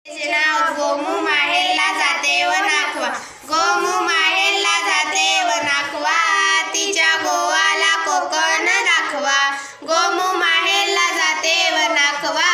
नाव गोमू माहेरला जाते व नाखवा, गोमू माहेरला जाते व नाखवा, तिच्या गोवाला कोकण दाखवा. गोमू माहेरला जाते व नाखवा,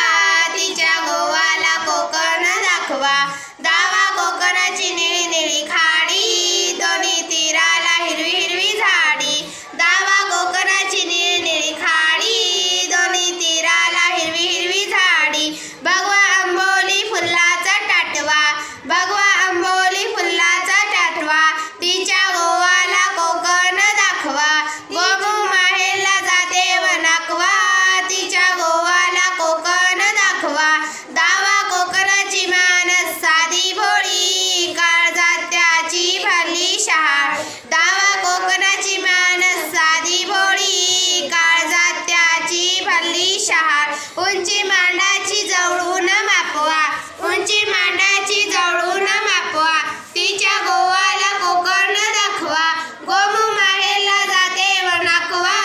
तिच्या गोवाला कोकण दाखवा. दावा कोकणाची निळी निळी खाडी, दोन्ही तीराला हिरवी हिरवी झाडी. दावा कोकणाची निळी निळी खाडी, दोन्ही तीराला हिरवी हिरवी झाडी. भगवा आंबोली फुलाचा टाटवा, भगवा आंबोली फुलाचा टाटवा, तिच्या गोवाला कोकण दाखवा. गोमू माहेरला जाते व नाखवा, तिच्या गोवाला कोकण दाखवा. दावा कोकणाची माणस साधी भोळी, काळजात त्याची भरली शहाळ. दावा कोकणाची माणस साधी भोळी, काळजात त्याची भरली शहाळ. उंची मांडाची जवळून मापवा, उंची मांडाची जवळून मापवा, तिच्या गोवाला कोकण दाखवा. गोमू माहेरला जाते व नाखवा,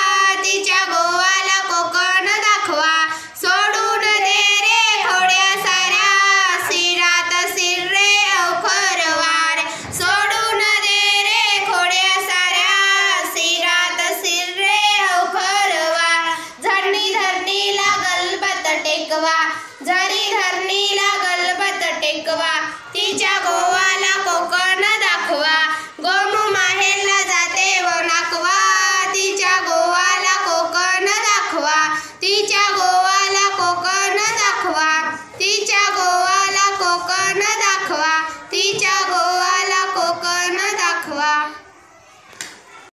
तिच्या गोवाला कोकण दाखवा. सोडून दे रे खोड्या साऱ्या, शिरात शिर रे अवखरवार. सोडून दे रे खोड्या साऱ्या, शिरात शिर रे अवखरवार. झरणी धरणीला गलबत टेकवा, झरी धरणीला गलबत टेकवा, तिच्या गोवाला कोकण दाखवा. गोमू माहेरला जाते व नाखवा, तिच्या गोवाला कोकण दाखवा. तिच्या